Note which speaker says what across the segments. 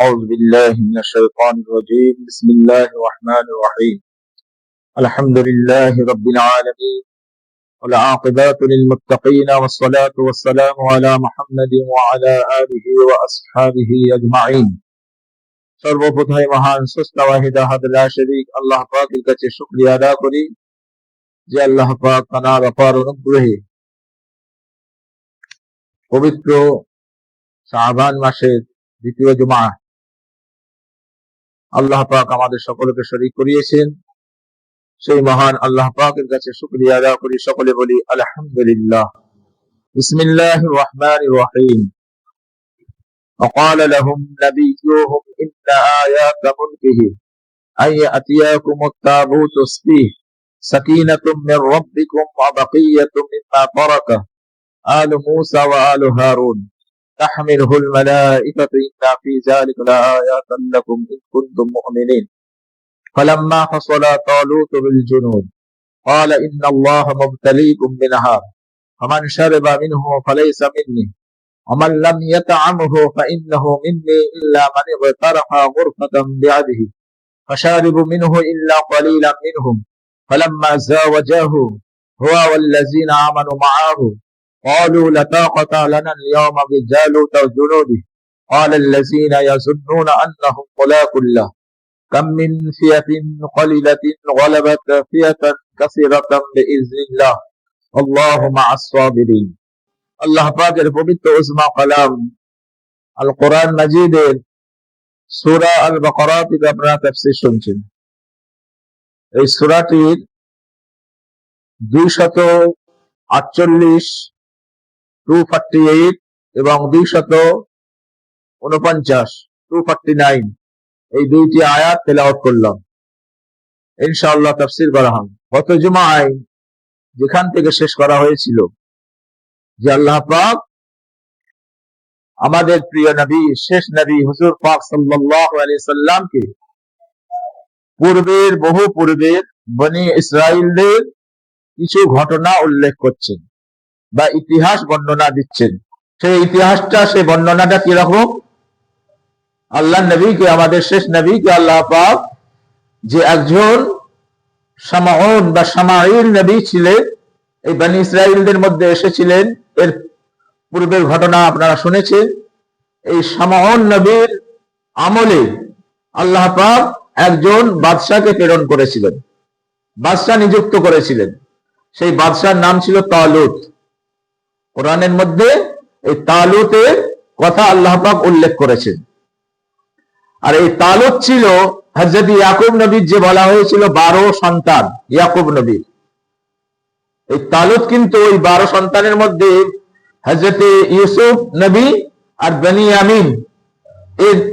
Speaker 1: أعوذ بالله من الشيطان الرجيم بسم الله الرحمن الرحيم الحمد لله رب العالمين والعاقبات للمتقين والصلاة والسلام على محمد وعلى آله وأصحابه أجمعين সর্বপ্রথমে মহান স্রষ্টা ওয়াহিদ আহাদ লা শরীক আল্লাহ পাকের কাছে শুকরিয়া আদা করি যে আল্লাহ পাক তার অপার অনুগ্রহে পবিত্র শাবান মাসের দ্বিতীয় জুমা আল্লাহ পাক আমাদের সকলকে শরীক করিয়েছেন। সেই মহান আল্লাহ পাকের কাছে শুকরিয়া আদা করি, সকলে বলি আলহামদুলিল্লাহ। বিসমিল্লাহির রাহমানির রহিম। وقال لهم نبيهم إن آيات ملكه أن يأتيكم التابوت فيه سكينة من ربكم وبقية مما ترك آل موسى وآل هارون تحمله الملائكة إن في ذلك لآيات لكم إن كنتم مؤمنين فلما فصل طالوت بالجنود قال إن الله مبتليكم بنهر فمن شرب منه فليس مني ومن لم يطعمه فإنه مني إلا من اغترف غرفة بعده فشارب منه إلا قليلا منهم فلما زاوجه هو والذين آمنوا معه قالوا لا طاقة لنا اليوم بجالوت وجنوده قال الذين يظنون أنهم ملاقو الله كم من فئة قليلة غلبت فئة كثيرة بإذن الله والله مع الصابرين। আল্লাহ পাকের পবিত্র উজমা কালাম আল কোরআন মাজিদের সূরা আল বাকারা থেকে আপনারা তাফসীর শুনছেন। এই সূরাটির 248 248 এবং 249 249 এই দুইটি আয়াত তেলাওয়াত করলাম, ইনশাআল্লাহ তাফসীর করা হবে। গত জুমায় যেখান থেকে শেষ করা হয়েছিল যে আল্লাহ পাক আমাদের প্রিয় নবী, শেষ নবী হুজুর পাক সাল্লাল্লাহু আলাইহি সাল্লামকে বহু পূর্বের বনি ইসরাইলদের কিছু ঘটনা উল্লেখ করছেন বা ইতিহাস বর্ণনা দিচ্ছেন। সেই ইতিহাসটা, সেই বর্ণনাটা কিরকম? আল্লাহ নবীকে, আমাদের শেষ নবীকে আল্লাহ পাক যে একজন শামাউন বা শামাইল নবী ছিলেন, এই বনি ইসরাইলদের মধ্যে এসেছিলেন, এর পূর্বের ঘটনা আপনারা শুনেছেন। এই শামাউন নবীর আমলে আল্লাহ পাক একজন বাদশাকে প্রেরণ করেছিলেন, বাদশা নিযুক্ত করেছিলেন। সেই বাদশার নাম ছিল তালুত। কোরআনের মধ্যে এই তালুতের কথা আল্লাহ পাক উল্লেখ করেছেন। আর এই তালুত ছিল হযরত ইয়াকুব নবীর, যে বলা হয়েছিল 12 সন্তান ইয়াকুব নবীর। এই তালুত কিন্তু ওই 12 সন্তানের মধ্যে হযরত ইউসুফ নবী আর বেনিয়ামিন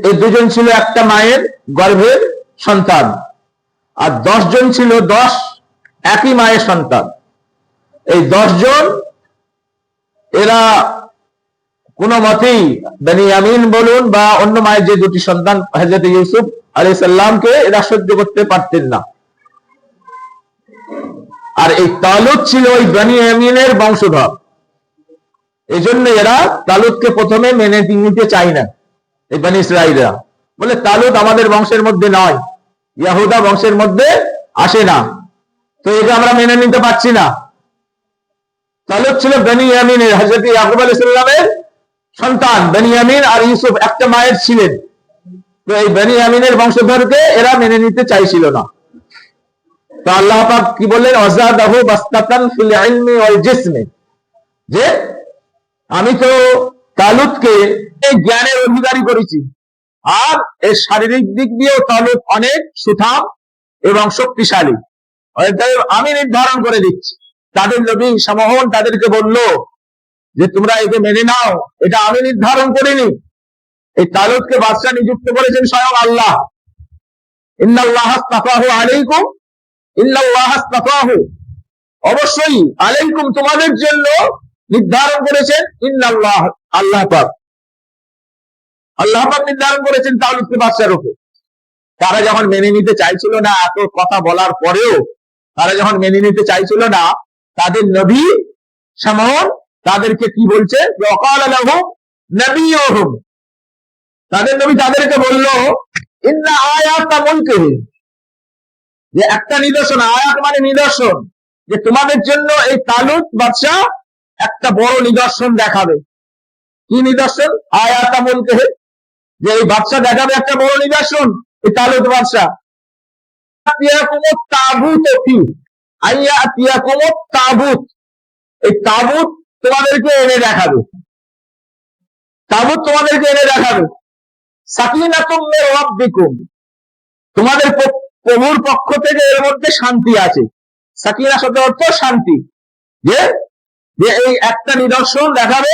Speaker 1: এই দুজন ছিল একটা মায়ের গর্ভের সন্তান, আর 10 জন ছিল 10 একই মায়ের সন্তান। এই 10 জন এরা কোন মতেই বেনিয়ামিন বলুন বা অন্য মায়ের যে দুটি সন্তান হযরত ইউসুফ আলাইহিস সালামকে এরা সহ্য করতে পারতেন না। আর এই তালুত ছিল ওই বেনিয়ামিনের বংশধর। এজন্য এরা তালুতকে প্রথমে মেনে নিতে চায় না। এই বনি ইসরাইলরা বলে তালুত আমাদের বংশের মধ্যে নয়, ইয়াহুদা বংশের মধ্যে আসে না, তো এটা আমরা মেনে নিতে পারছি না। তালুত ছিল বেনিয়ামিনের, হযরত ইয়াকুব আলাইহিস সালামের সন্তান। বেনিয়ামিন আর ইউসুফ একটা মায়ের ছিলেন, তো এই বেনিয়ামিনের বংশধরকে এরা মেনে নিতে চাইছিল না। তো আল্লাহ পাক কি বললেন? ওয়াজাদাহু বাসতাতান ফিল ইলমি ওয়াল জিসমি, যে আমি তো তালুতকে এই জ্ঞানের অধিকারী করেছি, আর এই শারীরিক দিক দিয়েও তালুত অনেক সুঠাম এবং শক্তিশালী। আমি নির্ধারণ করে দিচ্ছি। তাদের নবী শামাউন তাদেরকে বলল যে তোমরা একে মেনে নাও, এটা আমি নির্ধারণ করিনি। এই তালুতকে বাদশা নিযুক্ত করেছেন স্বয়ং আল্লাহ। ইন্নাল্লাহ আস্তাফাহু আলাইকুম, ইন্নাল্লাহ আস্তাফাহু, অবশ্যই আলাইকুম তোমাদের জন্য নির্ধারণ করেছেন ইন্নাল্লাহ, আল্লাহ পাক, আল্লাহ পাক নির্ধারণ করেছেন তালুতকে বাদশার উপর। তারা যখন মেনে নিতে চাইছিল না, এত কথা বলার পরেও তারা যখন মেনে নিতে চাইছিল না, তাদের নবী শামাউন তাদেরকে কি বলছে? ওয়াকালা লাহুম নবিয়ুহুম, তাদের নবী তাদেরকে বলল, ইন্না আয়াতা মুলকিহি, যে একটা নিদর্শন, আয়াত মানে নিদর্শন, যে তোমাদের জন্য এই তালুত বাদশাহ একটা বড় নিদর্শন দেখাবে। কি নিদর্শন? আয়াতা মুলকিহি, যে এই বাদশাহ দেখাবে একটা বড় নিদর্শন, এই তালুত বাদশাহ। তাবুত, তাবুত, এই তাবুত তোমাদেরকে এনে দেখাবে, তাবুত তোমাদেরকে এনে দেখাবে। সাকিনাতুম মির রাব্বিকুম, তোমাদের প্রভুর পক্ষ থেকে এর মধ্যে শান্তি আছে। সাকিনা শব্দের অর্থ শান্তি, যে এই একটা নিদর্শন দেখাবে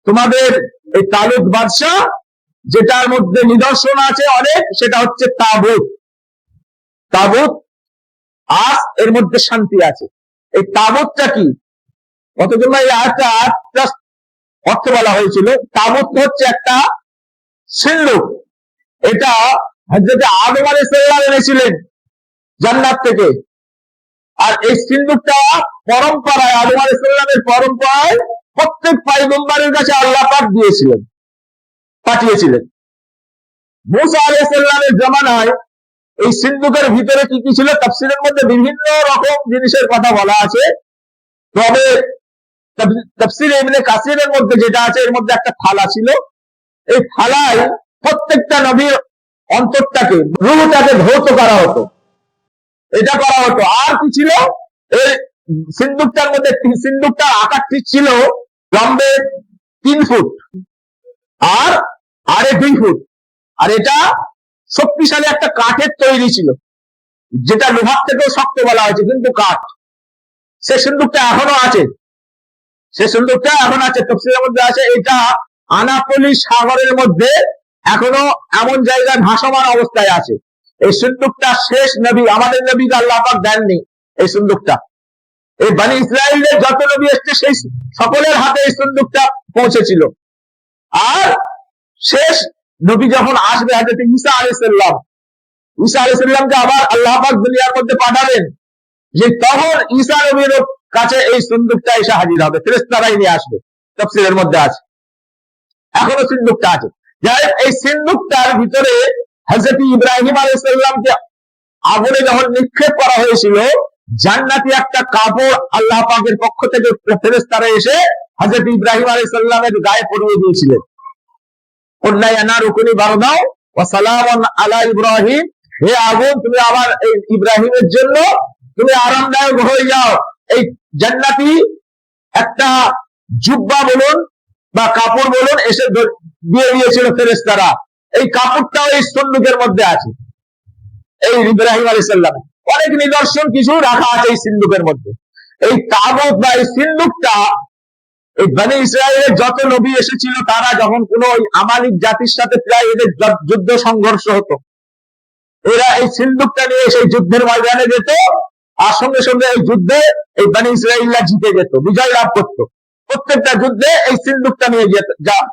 Speaker 1: তোমাদের এই তালুত বাদশাহ, যেটার মধ্যে নিদর্শন আছে অনেক, সেটা হচ্ছে তাবুত। তাবুত আর এর মধ্যে শান্তি আছে। এই তাবুতটা কি? কতজন এই আয়াতটা অর্থ বলা হয়েছিল। তাবুত হচ্ছে একটা সিন্ধুক, এটা হযরত আদম আলাইহিস সালাম এনেছিলেন জান্নাত থেকে। আর এই সিন্ধুকটা পরম্পরায়, আদম আলাইহিস সালামের পরম্পরায় প্রত্যেক পয়গম্বরের কাছে আল্লাহ পাক দিয়েছিলেন, পাঠিয়েছিলেন। মুসা আলাইহিস সালামের জামানায় এই সিন্ধুকের ভিতরে কি কি ছিল, তাফসীরের মধ্যে বিভিন্ন রকম জিনিসের কথা বলা আছে। তবে তাফসীর ইবনে কাসিরের মধ্যে যেটা আছে, এর মধ্যে একটা থালা ছিল। এই থালায় প্রত্যেকটা নবীর অন্তরটাকে, রূহটাকে ধৌত করা হতো, এটা করা হতো। আর কি ছিল এই সিন্ধুকটার মধ্যে? সিন্ধুকটার আকার ঠিক ছিল লম্বে 3 ফুট আর আড়ে 2 ফুট। আর এটা শক্তিশালী একটা কাঠের তৈরি ছিল, যেটা লোহার থেকেও শক্ত বলা হয়েছে, কিন্তু কাঠ। সে সিন্ধুকটা এখনো আছে, সে সিন্ধুকটা এখন আছে। তাফসীরের মধ্যে আছে এটা আনাতোলি সাগরের মধ্যে এখনো এমন জায়গায় ভাসমান অবস্থায় আছে। এই সিন্ধুকটা শেষ নবী, আমাদের নবীকে আল্লাহ পাক দেননি এই সিন্ধুকটা। এই বনি ইসরাইলের যত নবী এসেছে সেই সকলের হাতে এই সিন্ধুকটা পৌঁছেছিল। আর শেষ নবী যখন আসবে, হযরত ঈসা আলাইহিস সালাম, ঈসা আলাইহিস সালামকে আবার আল্লাহ পাক দুনিয়ার মধ্যে পাঠাবেন, যে তখন ঈসা নবীর কাছে এই সিন্ধুকটা এসে হাজির হবে, ফেরেশতারাই নিয়ে আসবে। তাফসীরের মধ্যে আছে, এখনো সিন্ধুকটা আছে। যাই এই সিন্ধুকটার ভিতরে হযরত ইব্রাহিম আলাইহিস সালামকে আগুনে যখন নিক্ষেপ করা হয়েছিল, জান্নাতি একটা কাপড় আল্লাহ পাকের পক্ষ থেকে ফেরেশতারা এসে হযরত ইব্রাহিম আলাইহিস সালামের গায়ে পরিয়ে দিয়েছিলেন। কুল্লা ইয়া নারু কুনি বারদাও ওয়া সালামান আলা ইব্রাহিম, হে আগুন তুমি আবার এই ইব্রাহিমের জন্য তুমি আরামদায়ক হয়ে যাও। এই জান্নাতি একটা জুব্বা বলুন বা কাপড় বলুন এসে দিয়ে দিয়েছিল ফেরেশতারা। এই কাপড়টাও এই সিন্ধুকের মধ্যে আছে। এই ইব্রাহিম আলাইহিস সালাম অনেক নিদর্শন কিছু রাখা আছে এই সিন্ধুকের মধ্যে। এই তাবুত বা এই সিন্ধুকটা, এই বনি ইসরায়েলের যত নবী এসেছিল, তারা যখন কোন আমালিক জাতির সাথে প্রায় এদের যুদ্ধ সংঘর্ষ হতো, এরা এই সিন্ধুকটা নিয়ে সেই যুদ্ধের ময়দানে যেত। আর সঙ্গে সঙ্গে এই যুদ্ধে এই বনি ইসরায়েলরা জিতে যেত, বিজয় লাভ করতো। প্রত্যেকটা যুদ্ধে এই সিন্ধুকটা নিয়ে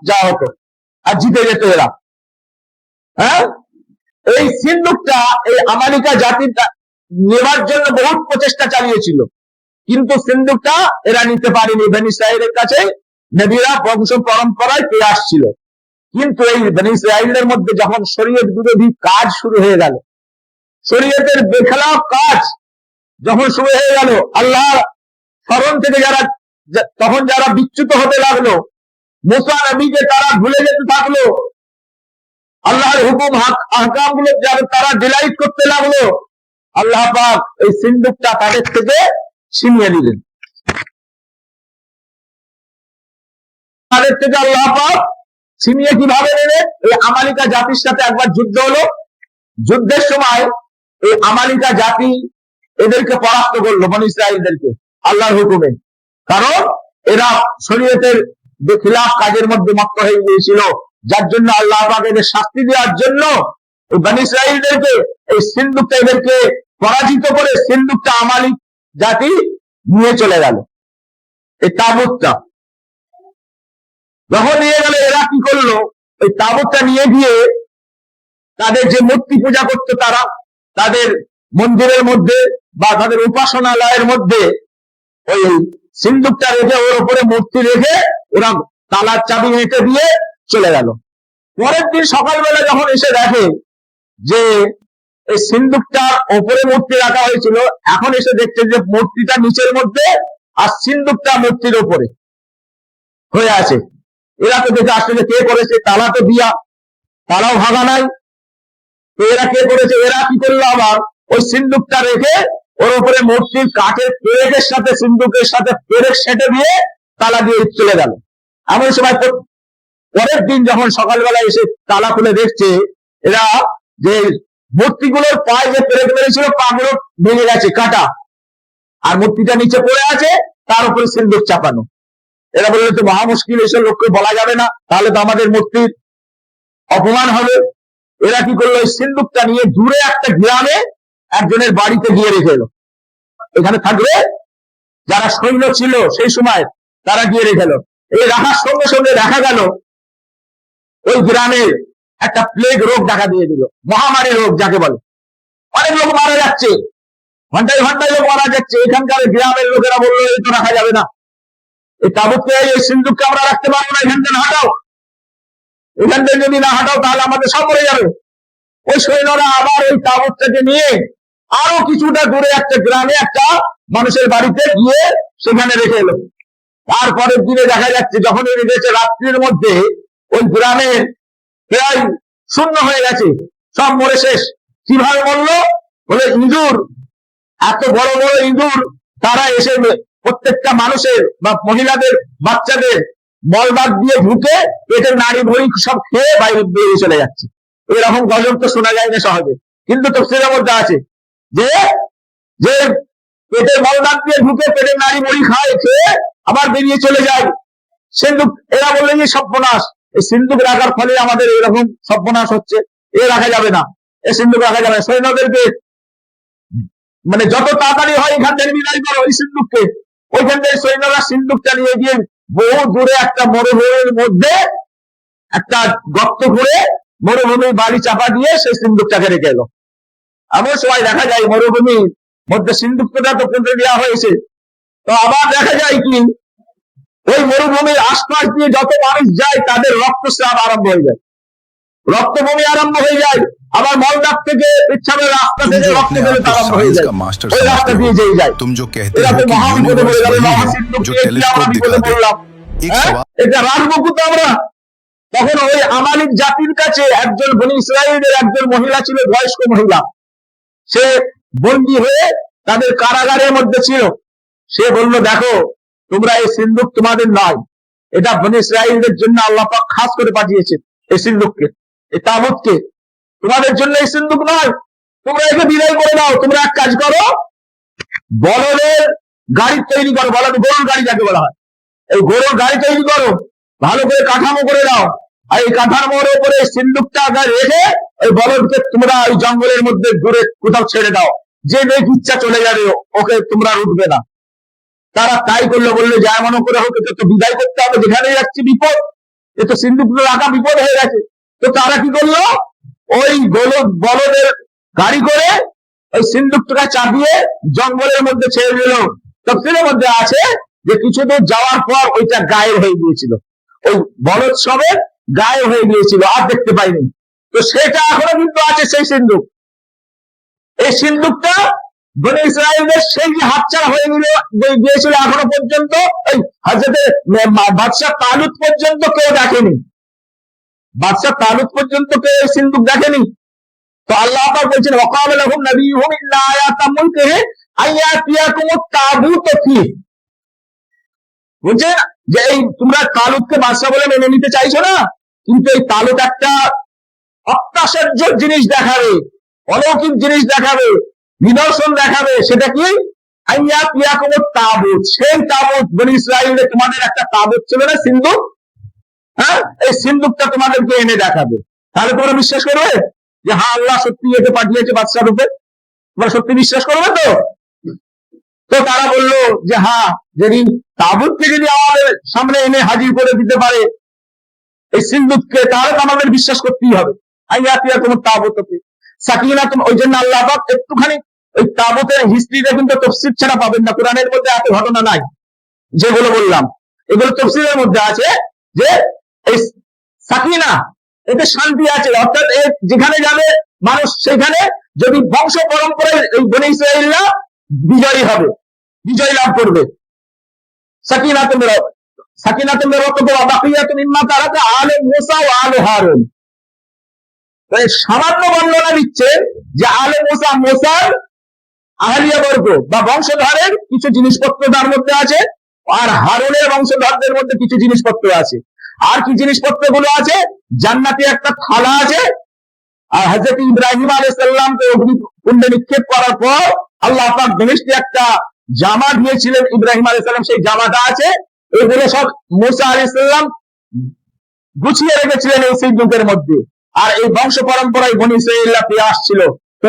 Speaker 1: যা হতো আর জিতে যেত এরা। হ্যাঁ, এই সিন্ধুকটা এই আমালিকা জাতিটা নেবার জন্য বহুত প্রচেষ্টা চালিয়েছিল, কিন্তু সিন্ধুকটা এরা নিতে পারেনি। বনি ইসরায়েলের কাছে নবীরা বংশ পরম্পরায় পেয়ে আসছিল। কিন্তু এই বনি ইসরায়েলের মধ্যে যখন শরীয়ত বিরোধী কাজ শুরু হয়ে গেল, শরীয়তের বেখেলাফ কাজ যখন শুরু হয়ে গেল, আল্লাহ স্মরণ থেকে তখন যারা বিচ্যুত হতে লাগলো, মুসা নবীকে তারা ভুলে যেতে থাকলো, আল্লাহর হুকুম আহকাম গুলো তারা ডিলাইট করতে লাগলো, আল্লাহ পাক এই সিন্ধুকটা তাদের থেকে ছিনিয়ে নিলেন। তাদের থেকে আল্লাহ পাক ছিনিয়ে কিভাবে নিলেন? এই আমালিকা জাতির সাথে একবার যুদ্ধ হলো। যুদ্ধের সময় এই আমালিকা জাতি এদেরকে পরাস্ত করলো, বনি ইসরাইলদেরকে, আল্লাহর হুকুমে। কারণ এরা শরীয়তের খিলাফ কাজের মধ্যে মত্ত হয়ে গিয়েছিল, যার জন্য আল্লাহ পাক এদের শাস্তি দেওয়ার জন্য বনি ইসরাইলদেরকে এই সিন্ধুকটা এদেরকে পরাজিত করে সিন্ধুকটা আমালিক জাতি নিয়ে চলে গেল। এই তাবুতটা যখন নিয়ে গেল, এরা কি করলো? ওই তাবুতটা নিয়ে গিয়ে তাদের যে মূর্তি পূজা করতো, তারা তাদের মন্দিরের মধ্যে বা তাদের উপাসনালয়ের মধ্যে ওই সিন্ধুকটা রেখে, ওর উপরে মূর্তি রেখে ওরা তালার চাবি হেঁটে দিয়ে চলে গেল। পরের দিন সকালবেলা যখন এসে দেখে যে এই সিন্দুকটার ওপরে মূর্তি রাখা হয়েছিল, এখন এসে দেখছে যে মূর্তিটা নিচের মধ্যে আর সিন্দুকটা মূর্তির ওপরে হয়ে আছে। এরা তো দেখে আসলে কে করেছে, তালা তো দিয়া, তালাও ভাঙা নাই, তো এরা কে করেছে? এরা কি করলো, আবার ওই সিন্দুকটা রেখে ওর উপরে মূর্তির কাঠের পেরেকের সাথে সিন্দুকের সাথে পেরেক সেটে দিয়ে তালা দিয়ে চলে গেল। এমন সময় পরের দিন যখন সকালবেলা এসে তালা খুলে দেখছে এরা যে মূর্তিগুলোর পায়ে যে পেরেক মেরেছিল পাগুলো ভেঙে গেছে, কাটা, আর মূর্তিটা নিচে পড়ে আছে, তার উপরে সিন্দুক চাপানো। এরা বললো তো মহা মুশকিল, এসব লোককে বলা যাবে না, তাহলে তো আমাদের মূর্তির অপমান হবে। এরা কি করলো, ওই সিন্দুকটা নিয়ে দূরে একটা গ্রামে একজনের বাড়িতে গিয়ে রেখে এলো। এখানে থাকবে যারা সৈন্য ছিল সেই সময়, তারা গিয়ে রেখে এলো। এই রাখার সঙ্গে সঙ্গে দেখা গেল ওই গ্রামে একটা প্লেগ রোগ দেখা দিয়ে দিল, মহামারী রোগ যাকে বলে। অনেক লোক মারা যাচ্ছে, ঘন্টায় ঘন্টায় লোক মারা যাচ্ছে। এখানকার গ্রামের লোকেরা বললো এই তো রাখা যাবে না, এই তাবুতকে, এই সিন্দুককে আমরা রাখতে পারবো না, এখান থেকে হাঁটাও, এখান থেকে যদি না হাঁটাও তাহলে আমাদের সব মরে যাবে। ওই সৈন্যরা আবার ওই তাবুতটাকে নিয়ে আরো কিছুটা দূরে একটা গ্রামে একটা মানুষের বাড়িতে গিয়ে সেখানে রেখে এলো। তারপরের দিনে দেখা যাচ্ছে যখন রেখেছে রাত্রির মধ্যে ওই গ্রামের প্রায় শূন্য হয়ে গেছে, সব মরে শেষ। কিভাবে মরলো? বলে ইঁদুর, এত বড় বড় ইঁদুর, তারা এসে প্রত্যেকটা মানুষের বা মহিলাদের বাচ্চাদের মলবাগ দিয়ে ঢুকে পেটের নাড়ি ভড়ি সব খেয়ে বাইরে বেরিয়ে চলে যাচ্ছে। এরকম গজব তো শোনা যায় না সহজে, কিন্তু তফসিরের মধ্যে আছে যে যে পেটের মলবাগ দিয়ে ঢুকে পেটের নাড়ি ভড়ি খায়, খেয়ে আবার বেরিয়ে চলে যায়। সিন্দুক, এরা বললে যে সর্বনাশ, এই সিন্দুক রাখার ফলে আমাদের এরকম সর্বনাশ হচ্ছে, এ রাখা যাবে না, এ সিন্দুক রাখা যাবে না। সৈন্যদেরকে মানে যত তাড়াতাড়ি হয় এখান থেকে বিদায় করো ওই সিন্দুককে। ওইখান থেকে সৈন্যরা সিন্দুকটা নিয়ে গিয়ে বহু দূরে একটা মরুভূমির মধ্যে একটা গর্ত করে মরুভূমির বাড়ি চাপা দিয়ে সেই সিন্দুকটাকে রেখে এলো। এমন সময় দেখা যায় মরুভূমির মধ্যে সিন্দুকটা তো পুঁতে দেওয়া হয়েছে, তো আবার দেখা যায় কি ওই মরুভূমির আশপাশ দিয়ে যত মানুষ যায় তাদের রক্তস্রাব আরম্ভ হয়ে যায়, রক্তভূমি আরম্ভ হয়ে যায়। আবার মলদার থেকে পেচ্ছাবের রাস্তা থেকে রক্ত বেরোতে আরম্ভ হয়ে যায়, ওই রাস্তা দিয়ে যেই যায়। এরা তো মহাবিপদে পড়ে গেল, এটা রাখবো কোথাও আমরা? তখন ওই আমালিক জাতির কাছে একজন বনি ইসরায়েলের একজন মহিলা ছিল, বয়স্ক মহিলা, সে বন্দী হয়ে তাদের কারাগারের মধ্যে ছিল। সে বললো দেখো তোমরা এই সিন্দুক তোমাদের নয়, এটা বনি ইসরায়েলদের জন্য আল্লাহ পাক খাস করে পাঠিয়েছেন। এই সিন্দুককে, এই তাবুতকে তোমাদের জন্য এই সিন্দুক নয়, তোমরা একে বিদায় করে দাও। তোমরা এক কাজ করো, বলদের গাড়ি তৈরি করো, বলদ গরুর গাড়ি যাকে বলা হয়, এই গরুর গাড়ি তৈরি করো, ভালো করে কাঠামো করে দাও, আর এই কাঠামোর উপরে সিন্দুকটা রেখে ওই বলদকে তোমরা ওই জঙ্গলের মধ্যে দূরে কোথাও ছেড়ে দাও, যে মেঘ ইচ্ছা চলে যাবে, ওকে তোমরা উঠবে না। তারা তাই করলো, বললো যা মনে করে হোক, তো বিদায় করতে হবে, যেখানে যাচ্ছে বিপদ, এ তো সিন্দুক রাখা বিপদ হয়ে গেছে। তো তারা কি করলো, ওই বলদের গাড়ি করে ওই সিন্দুকটা চাপিয়ে জঙ্গলের মধ্যে ছেড়ে দিল। তফসিরের মধ্যে আছে যে কিছু দূর যাওয়ার পর ওইটা গায়েব হয়ে গিয়েছিল, ওই বলদ সবের গায়েব হয়ে গিয়েছিল, আর দেখতে পাইনি। তো সেটা এখনো কিন্তু আছে সেই সিন্দুক। এই সিন্দুকটা বনি ইসরায়েলদের সেই যে হাতছাড়া হয়ে গিয়েছিল এখনো পর্যন্ত ওই হযরতে বাদশাহ তালুত পর্যন্ত কেউ দেখেনি, বাদশাহ তালুত পর্যন্ত কেউ এই সিন্দুক দেখেনি। তো আল্লাহ পাক বলছেন ওয়াকাল লাহুম নাবিয়ুহুম ইন্না আয়াতা মুলকিহি আয়াতিয়াকুমুত তাবুত ফি, বুঝছেন যে এই তোমরা তালুতকে বাদশা বলে মেনে নিতে চাইছো না, কিন্তু এই তালুত একটা অত্যাশ্চর্য জিনিস দেখাবে, অলৌকিক জিনিস দেখাবে, নিদর্শন দেখাবে। সেটা কি? আয়াতিয়াকুমুত তাবুত, সেই তাবুত বনি ইসরাইলে তোমাদের একটা তাবুত ছিল না, সিন্দুক, হ্যাঁ, এই সিন্দুকটা তোমাদেরকে এনে দেখাবে। তাহলে তোমরা বিশ্বাস করবে যে হ্যাঁ আল্লাহ সত্যি একে পাঠিয়েছে বাদশাহ রূপে? তোমরা সত্যি বিশ্বাস করবে তো? তো তারা বললো যে হ্যাঁ, যেদিন তাবুতকে যদি আমাদের সামনে এনে হাজির করে দিতে পারে এই সিন্দুককে, তাহলে তো আমাদের বিশ্বাস করতেই হবে। আইয়াতিয়া তোমার তাবুত সাকিনা, ওই জন্য আল্লাহ পাক একটুখানি ওই তাবুতের হিস্ট্রিটা কিন্তু তফসির ছাড়া পাবেন না, কোরআনের মধ্যে এত ঘটনা নাই যেগুলো বললাম, এগুলো তফসিরের মধ্যে আছে। যে এই সাকিনা, এতে শান্তি আছে, অর্থাৎ যেখানে যাবে মানুষ সেখানে যদি বংশ পরম্পরায় এই বনী ইসরাঈলরা বিজয়ী হবে, বিজয় লাভ করবে। সাকিনাতুন মির রাব্বিকুম ওয়া বাকিয়াতুন মিম্মা তারাকা আলে মূসা ওয়া আলে হারুন। সামান্য বর্ণনা দিচ্ছে যে আলে মূসার আহলিয়া বর্গ বা বংশধরের কিছু জিনিসপত্র তার মধ্যে আছে, আর হারুনের বংশধরদের মধ্যে কিছু জিনিসপত্র আছে। আর কি জিনিসপত্র গুলো আছে? জান্নাতি একটা থালা আছে, আর হযরত ইব্রাহিম আলাইহিস সালামকে অগ্নিকুণ্ডে নিক্ষেপ করার পর আল্লাহ পাক বেহেশতে একটা জামা দিয়েছিলেন ইব্রাহিম আলাইহিস সালাম, সেই জামাটা আছে। এগুলো সব মূসা আলাইহিস সালাম গুছিয়ে রেখেছিলেন এই সিন্দুকের মধ্যে। আর এই বংশ পরম্পরায় বনী ইসরাঈলরা পেয়ে আসছিল, তো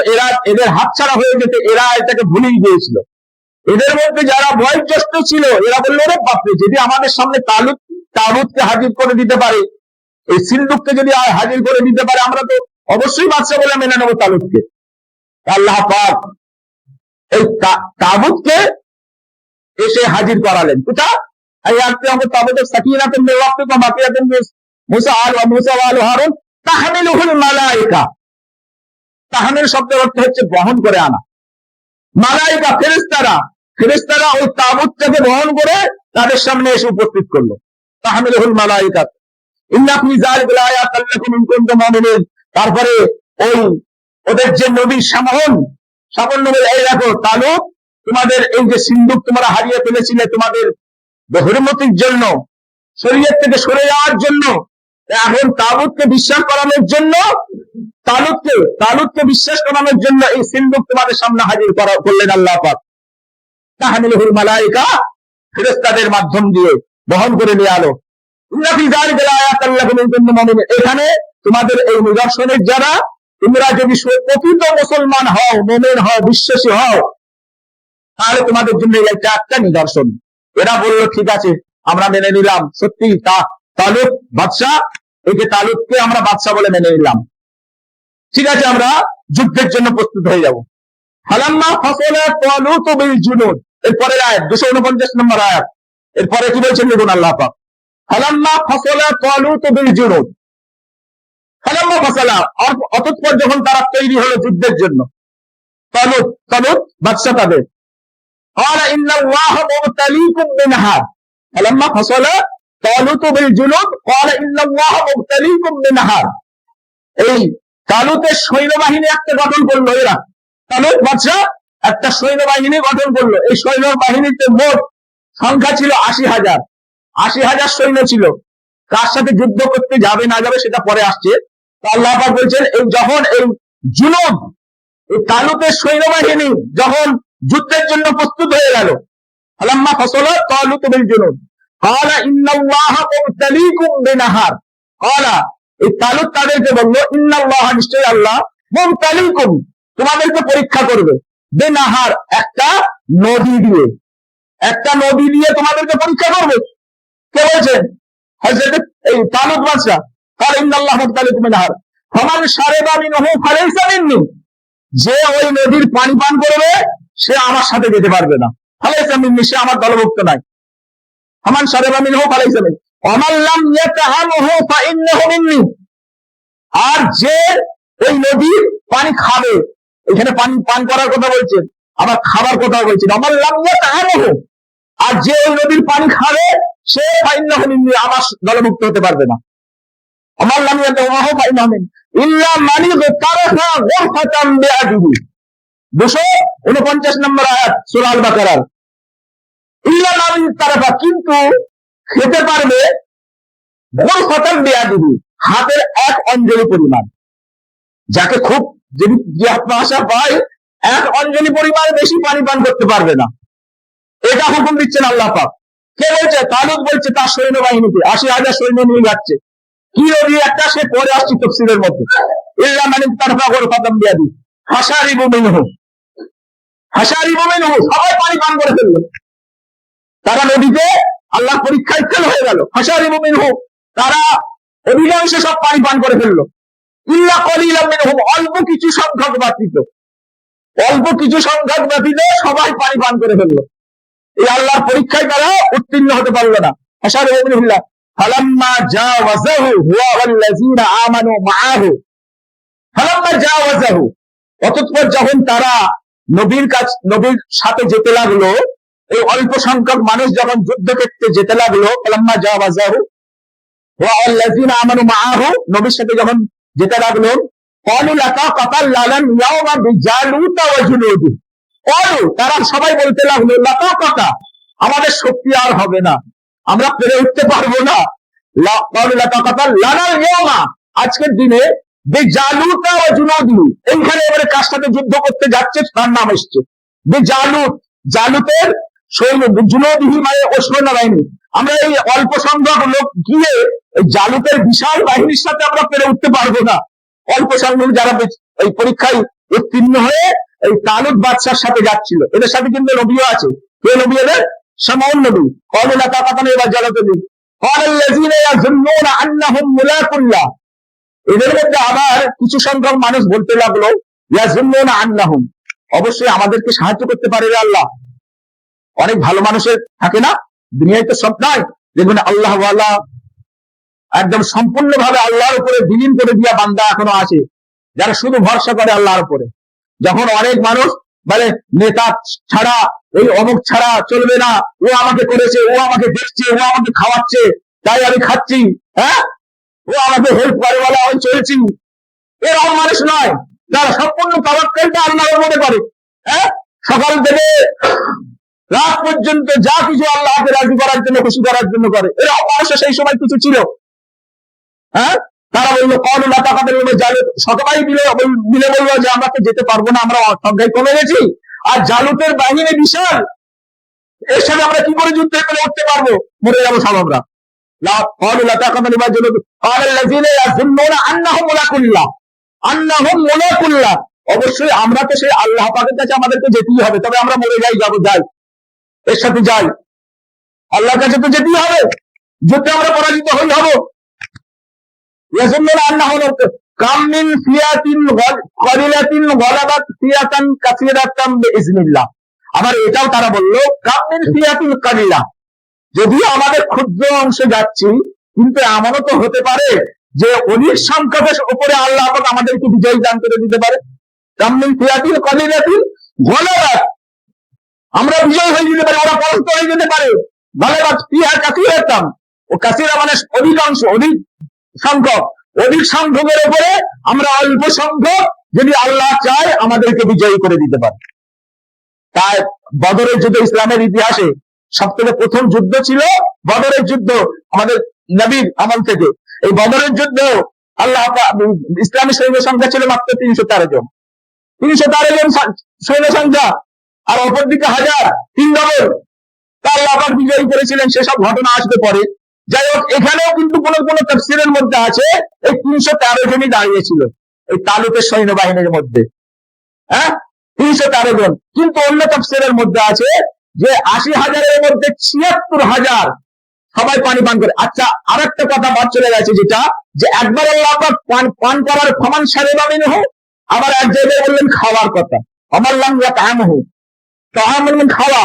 Speaker 1: এদের হাতছাড়া হয়ে যেতে এরা এটাকে ভুলেই গিয়েছিল। এদের মধ্যে যারা বয়োজ্যেষ্ঠ ছিল এরা বললো, রে বাপরে, যদি আমাদের সামনে তালুতকে হাজির করে দিতে পারে, এই সিন্দুককে যদি হাজির করে দিতে পারে, আমরা তো অবশ্যই বাদশা বলে মেনে নেবো তালুতকে। আল্লাহ পাক এই তাবুতকে এসে হাজির করালেন। কোথা? তাবুতের সাকিনাতুন মির রাব্বিকুম ওয়া বাকিয়াতুন মিন মূসা ওয়া আলে হারুন তাহমিলুহুল মালায়েকা। তাহমিল শব্দের অর্থ হচ্ছে বহন করে আনা। মালায়েকা, ফেরেশতারা ওই তাবুতটাকে বহন করে তাদের সামনে এসে উপস্থিত করলো। তাহমিলুহুল মালায়েকা ইন্না ফি যালিকা লাআয়াতান লাকুম ইন কুনতুম মুমিনিন। তারপরে ওই ওদের যে নবী সামান্য বলে, এই দেখো তালুত, তোমাদের এই যে সিন্দুক তোমরা হারিয়ে ফেলেছিলে তোমাদের বেহুরমতির জন্য, শরীয়ত থেকে সরে যাওয়ার জন্য, এখন তাবুতকে বিশ্বাস করানোর জন্য, তালুতকে বিশ্বাস করানোর জন্য এই সিন্দুক তোমাদের সামনে হাজির করলেন আল্লাহ পাক। তাহমিলুহুল মালায়েকা, ফেরেশতাদের মাধ্যম দিয়ে বহন করে নিয়ে আলো। ইন্না ফি যালিকা লাআয়াতান লাকুম ইন কুনতুম মুমিনিন। এখানে তোমাদের এই নিদর্শনের যারা, তোমরা যদি প্রকৃত মুসলমান হও, মুমিন হও, বিশ্বাসী হও, তাহলে তোমাদের জন্য এটা একটা নিদর্শন। এরা বলল, ঠিক আছে, আমরা মেনে নিলাম, সত্যি তালুত বাদশা, এই যে তালুতকে আমরা বাদশা বলে মেনে নিলাম, ঠিক আছে, আমরা যুদ্ধের জন্য প্রস্তুত হয়ে যাব। ফালাম্মা ফাসালা তালুত বিল জুনুদ, এরপরের আয়াত 249 নম্বর আয়াত। এরপরে কি বলছেন দেখুন আল্লাহ পাক, ফালাম্মা ফাসালা তালুত বিল জুনুদ, ফালাম্মা ফাসালা, অতঃপর যখন তারা তৈরি হলো যুদ্ধের জন্য, তালুত বাদশা তাদের, قال إن الله مبتليكم بنهر فلما فصل طالوت بالجنود قال إن الله مبتليكم بنهر। এই তালুতের সৈন্যবাহিনী একটা গঠন করলো, এরা তালুত বাদশা একটা সৈন্যবাহিনী গঠন করলো। এই সৈন্যবাহিনীতে মোট সংখ্যা ছিল 80,000। 80,000 সৈন্য ছিল। কার সাথে যুদ্ধ করতে যাবে না যাবে সেটা পরে আসছে। তো আল্লাহ পাক বলছেন, এই যখন এই জুনুদ, এই তালুতের সৈন্যবাহিনী যখন যুদ্ধের জন্য প্রস্তুত হয়ে গেল, ফালাম্মা ফাসালা তালুত বিল জুনুদ ক্বালা ইন্নাল্লাহা মুবতালিকুম বিনাহার। ক্বালা, এই তালুত তাদেরকে বলল, ইন্নাল্লাহা, নিশ্চয়ই আল্লাহ, মুবতালিকুম, তোমাদেরকে পরীক্ষা করবে, বিনাহার, একটা নদী দিয়ে তোমাদেরকে পরীক্ষা করবে। কে বলছেন? হযরত এই তালুত বাদশা। ক্বালা ইন্নাল্লাহা মুবতালিকুম বিনাহার ফামান শারিবা মিনহু ফালাইসা মিন্নী। যে ওই নদীর পানি পান করবে সে আমার সাথে যেতে পারবে না। ফালাইসা মিন্নী, সে আমার দলভুক্ত নাই। ফামান শারিবা মিনহু ফালাইসা মিন্নী ওয়া মান লাম ইয়াতাহামহু ফাইন্নাহু মিন্নী। আর যে ওই নদীর পানি খাবে, এখানে পানি পান করার কথা বলছেন, আবার খাবার কথা বলছেন, ওয়া মান লাম ইয়াতাহামহু, আর যে ওই নদীর পানি খাবে সে ফাইন্নাহু মিন্নী, আমার দলভুক্ত হতে পারবে না। আমার লাম ইয়াতাহামহু ফাইন্নাহু মিন্নী ইল্লা মান ইগতারাফা গুরফাতান বিআদিহি। 249 নম্বর আয়াত সূরা আল বাকারার। ইল্লা মান ইগতারাফা, কিন্তু খেতে পারবে গুরফাতান বিআদিহি, হাতের 1 অঞ্জলি পরিমাণ। যাকে খুব যদি জিজ্ঞাসা পায়, 1 অঞ্জলি পরিমাণ বেশি পানি পান করতে পারবে না। এটা হুকুম দিচ্ছেন আল্লাহ পাক। কে বলছে? তালুত বলছে তার সৈন্যবাহিনীতে 80,000 সৈন্য নিয়ে যাচ্ছে। কি নদী একটা, সে পরে আসছে তাফসীরের মধ্যে। ইল্লা মান ইগতারাফা গুরফাতান বিআদিহি ফাশারিবু মিনহু, সবাই পানি পান করে ফেললো। তারা নদীতে আল্লাহ পরীক্ষায় ফেল হয়ে গেল। ফাশারিবু মিনহু, তারা অধিকাংশ সব পানি পান করে ফেললো। ইল্লা কলিলাম মিনহুম, অল্প কিছু সংখ্যক ব্যতীত সবাই পানি পান করে ফেললো। এই আল্লাহর পরীক্ষায় তারা উত্তীর্ণ হতে পারলো না। ফাশারিবু মিনহুল্লাহ ফালাম্মা জাওয়াযাহু হুয়া ওয়াল্লাযীনা আমানু মাআহু, ফালাম্মা জাওয়াযাহু, অতঃপর যখন তারা নবীর সাথে যেতে লাগলো, এই অল্প সংখ্যক মানুষ যখন যুদ্ধক্ষেত্রে যেতে লাগলো, ফালাম্মা জাওয়াযাহু ওয়া আল্লাযীনা আমানু মাআহু, নবীর সাথে যখন যেতে লাগলো, ক্বালু লাকা কাতাল্লানাল ইয়াওমা বিজালুতা ওয়া জুনুদি, ক্বালু, তারা সবাই বলতে লাগলো, লাকা কাতা, আমাদের শক্তি আর হবে না, আমরা পেরে উঠতে পারবো না, ক্বালু লাকা কাতাল্লানাল ইয়াওমা, আজকের দিনে বিজালুতা ওয়া জুনুদি, এইখানে এবারে কার সাথে যুদ্ধ করতে যাচ্ছে তার নাম এসছে বিজালুত, জালুতের সৈন্য, জুনুদিহি মানে ও সৈন্যবাহিনী, আমরা এই অল্প সংখ্যক লোক গিয়ে জালুতের বিশাল বাহিনীর সাথে আমরা পেরে উঠতে পারবো না। অল্প সংখ্যক যারা এই পরীক্ষায় উত্তীর্ণ হয়ে এই তালুত বাদশার সাথে যাচ্ছিল, এদের সাথে কিন্তু নবীও আছে। কে নবী এদের? শামউন নবী। ক্বালু লা তাকাতানা এবার জালাতে দিন, ক্বালাল্লাযীনা ইয়াযুন্নুনা আন্নাহুম মুলাকুল্লাহ, এদের মধ্যে আবার কিছু সংখ্যক মানুষ বলতে লাগলো, ইয়াযুন্নুনা আন্নাহুম, অবশ্যই আমাদেরকে সাহায্য করতে পারে আল্লাহ। অনেক ভালো মানুষের থাকে না, দুনিয়ায় তো সব নয়, দেখবেন আল্লাহ ওয়ালা একদম সম্পূর্ণভাবে আল্লাহর উপরে বিলীন করে দিয়া বান্দা এখনো আছে, যারা শুধু ভরসা করে আল্লাহর উপরে। যখন অনেক মানুষ বলে নেতা ছাড়া, এই অমুক ছাড়া চলবে না, ও আমাকে করেছে, ও আমাকে দেখছে, ও আমাকে খাওয়াচ্ছে, তাই আমি খাচ্ছি, হ্যাঁ, ও আমাকে হেল্প করে বলে আমি চলছি, এরকম মানুষ নয়, যারা সম্পূর্ণ তাওয়াক্কুলটা আল্লাহর মনে করে, হ্যাঁ, সকাল থেকে রাত পর্যন্ত যা কিছু আল্লাহকে রাজি করার জন্য, খুশি করার জন্য করে, এরকম মানুষের সেই সময় কিছু ছিল, হ্যাঁ, তারা বললো ক্বালু লা তাকাতানা, জালুত সবাই মিলে বললো যে আমরা তো যেতে পারবো না, আমরা সংখ্যায় কমে গেছি, আর জালুতের বাহিনী বিশাল, এর সাথে আমরা কি করে যুদ্ধে করে উঠতে পারবো, মরে যাবো সব আমরা। ক্বালু লা তাকাতানা জালুত ক্বালাল্লাযীনা ইয়াযুন্নুনা আন্নাহুম মুলাকুল্লাহ, আন্নাহুম মুলাকুল্লাহ, অবশ্যই আমরা তো সেই আল্লাহ পাকের কাছে আমাদেরকে যেতেই হবে, তবে আমরা মরে যাই, যাই এর সাথে যাই, আল্লাহর কাছে তো যেতেই হবে, যুদ্ধে আমরা পরাজিত হই হবো। ইয়াযুন্নুনা আন্নাহুম কাম মিন ফিয়াতিন ক্বালিলাতিন গালাবাত ফিয়াতান কাসীরাতান বিইজনিল্লাহ, আবার এটাও তারা বললো কাম মিন ফিয়াতিন ক্বালিলা, যদিও আমাদের ক্ষুদ্র অংশে যাচ্ছি, কিন্তু এমনও তো হতে পারে যে অনেক সংখ্যকের উপরে আল্লাহ পাক আমাদেরকে বিজয় দান করে দিতে পারে। কাম মিন ফিয়াতিন ক্বালিলাতিন গালাবাত, আমরা বিজয় হয়ে যেতে পারি, ওরা পরাস্ত হয়ে যেতে পারে, গালাবাত ফিহা কাসীরাতান, ও কাসীরা মানে অধিকাংশ, অধিক সংখ্যক, অধিক সংখ্যকের উপরে আমরা অল্প সংখ্যক যদি আল্লাহ চায় আমাদেরকে বিজয়ী করে দিতে পারে। তাই বদরের যুদ্ধ ইসলামের ইতিহাসে সব থেকে প্রথম যুদ্ধ ছিল বদরের যুদ্ধ, আমাদের নবীর আমল থেকে। এই বদরের যুদ্ধ আল্লাহ ইসলামী সৈন্য সংখ্যা ছিল মাত্র 313 জন, 313 জন সৈন্য সংখ্যা, আর অপরদিকে 1000, 3 ডবল, তা আল্লাহ পাক বিজয়ী করেছিলেন, সেসব ঘটনা আসবে পরে। যাই হোক, এখানেও কিন্তু কোন কোন তাফসীরের মধ্যে আছে এই 313 জনই দাঁড়িয়েছিল এই তালুতের সৈন্যবাহিনীর মধ্যে, হ্যাঁ, 313 জন, কিন্তু অন্য তাফসীরের মধ্যে আছে যে 80,000-এর মধ্যে 76,000 সবাই পানি পান করে। আচ্ছা, আরেকটা কথা বাদ চলে গেছে, যেটা যে একবার আল্লাহ পাক পান করার ফমান শারিবা মিনহু, আবার এক জায়গায় বললেন খাওয়ার কথা, আমার লাম ইয়াতামহু, তাআমুন খাওয়া,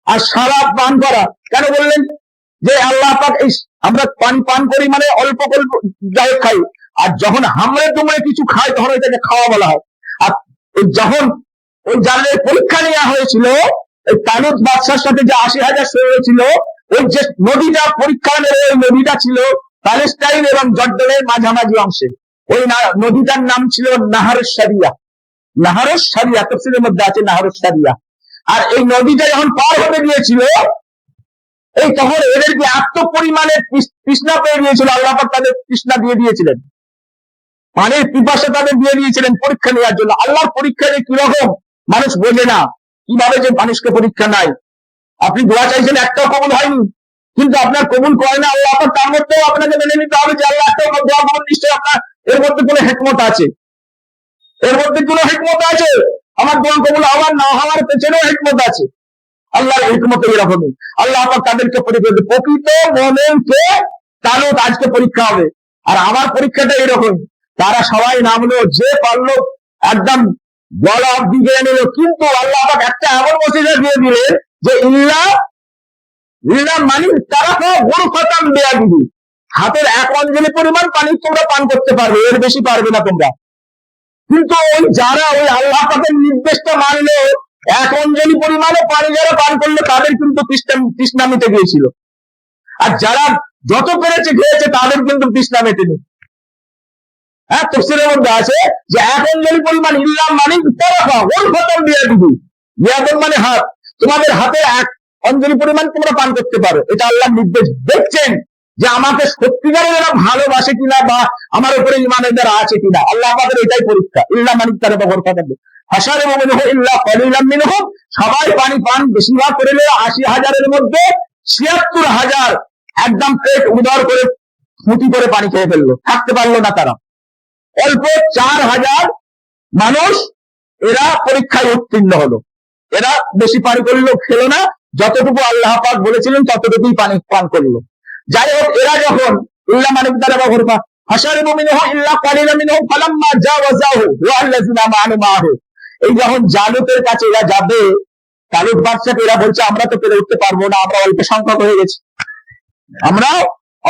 Speaker 1: আর সারা পান করা কেন বললেন? যে আল্লাহ পাক এই আমরা পানি পান করি মানে অল্প অল্প যাই খাই, আর যখন হামলে দুমড়ে কিছু খাই তখন এটাকে খাওয়া বলা হয়। আর যখন ওই জালের পরীক্ষা নেওয়া হয়েছিল এই তালুত বাদশার সাথে যে 80,000 সৈন্য ছিল, ওই যে নদীটা পরীক্ষা নেবে, ওই নদীটা ছিল প্যালেস্টাইন এবং জর্ডানের মাঝামাঝি অংশে, ওই নদীটার নাম ছিল নাহারুস সারিয়া, নাহারুস সারিয়া, তাফসীরের মধ্যে আছে নাহারুস সারিয়া। আর এই নদীটা যখন পার হতে গিয়েছিল, এই তখন এদেরকে এত পরিমাণে তৃষ্ণা পেয়ে গিয়েছিল, আল্লাহ পাক তাদের তৃষ্ণা দিয়ে দিয়েছিলেন, পানির পিপাসা তাদের দিয়ে দিয়েছিলেন পরীক্ষা নেওয়ার জন্য। আল্লাহর পরীক্ষা যে কিরকম মানুষ বোঝে না, কিভাবে যে মানুষকে পরীক্ষা নাই। আপনি দোয়া চাইছেন, একটাও কবুল হয়নি, কিন্তু আপনার কবুল করে না আল্লাহ পাক, তার মধ্যেও আপনাকে মেনে নিতে হবে যে আল্লাহ একটা দোয়া কবুল, নিশ্চয়ই আপনার এর মধ্যে কোনো হিকমত আছে, এর মধ্যে কোনো হিকমত আছে, আমার দোয়া কবুল হওয়ার না হওয়ার পেছনেও হিকমত আছে। আল্লাহর হিকমত এরকমই, আল্লাহ পাক তাদেরকে পরীক্ষা, প্রকৃত মুমিনকে তালুত আজকে পরীক্ষা হবে। আর আমার পরীক্ষাটা এরকম, তারা সবাই নামলো, যে পারলো একদম গলা অব্দি গিয়ে নিল, কিন্তু আল্লাহ পাক একটা এমন মেসেজ দিয়ে দিলেন যে ইল্লা মানি তারা গুরফাতাম বিয়াদিহি, হাতের 1 অঞ্জলি পরিমাণ পানি তোমরা পান করতে পারবে, এর বেশি পারবে না তোমরা। কিন্তু ওই যারা ওই আল্লাহ পাকের নির্দেশটা মানলো, 1 অঞ্জলি পরিমাণে পানি যারা পান করলো, তাদের কিন্তু তৃষ্ণা মিটে গিয়েছিল। আর যারা যত পেরেছে খেয়েছে, তাদের কিন্তু তৃষ্ণা মেটেনি। হ্যাঁ, তফসিরের মধ্যে আছে যে 1 অঞ্জলি পরিমাণ ইল্লাহ মানে তরফা ওর খতম দিয়ে দিবি, ইয়াদন মানে হাত, তোমাদের হাতে 1 অঞ্জলি পরিমাণ তোমরা পান করতে পারো। এটা আল্লাহর নির্দেশ। দেখছেন যে আমাকে সত্যিকারের এরা ভালোবাসে কিনা, বা আমার উপরে ঈমানের দ্বারা আছে কিনা। আল্লাহ পাকের এটাই পরীক্ষা। ইল্লাহ মানে তরফা ওর খতম হাসারে মুমিনহু ইল্লা কলিলাম মিনহুম, সবাই পানি পান বেশিরভাগ করে 80,000-এর মধ্যে 76,000 একদম পেট উদর করে ফুটি করে পানি খেয়ে ফেললো, থাকতে পারলো না তারা। অল্প 4,000 মানুষ এরা পরীক্ষায় উত্তীর্ণ হলো। এরা বেশি পানি করলো, খেলো না, যতটুকু আল্লাহ পাক বলেছিলেন ততটুকুই পানি পান করলো। যাই হোক, এরা যখন ইল্লা মানে তারা ঘরপা হাসারিবু মিনহু ইল্লা কালিলাম মিনহু ফালাম্মা জাওয়াজাহু ওয়া আল্লাযিনা মা'হু, এই যখন জালুতের কাছে এরা যাবে, জালুত বাদশাকে এরা বলছে আমরা তো পেরে উঠতে পারবো না, আমরা অল্প সংখ্যক হয়ে গেছি, আমরা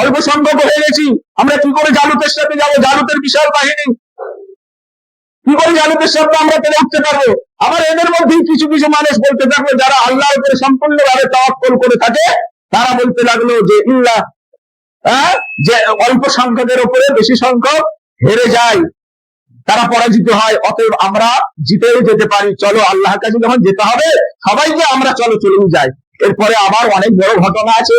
Speaker 1: অল্প সংখ্যক হয়ে গেছি, আমরা কি করে জালুতের সাথে যাবো, জালুতের বিশাল বাহিনী, কি করে জালুতের সাথে আমরা পেরে উঠতে পারবো। আবার এদের মধ্যেই কিছু কিছু মানুষ বলতে থাকলো, যারা আল্লাহর উপরে সম্পূর্ণভাবে তাওয়াক্কুল করে থাকে, তারা বলতে লাগলো যে ইল্লাহ, যে অল্প সংখ্যকের উপরে বেশি সংখ্যক হেরে যায়, তারা পরাজিত হয়, অতএব আমরা জিতেও যেতে পারি, চলো আল্লাহর কাছে যখন যেতে হবে সবাইকে আমরা চলো চলেই যাই। এরপরে আবার অনেক বড় ঘটনা আছে।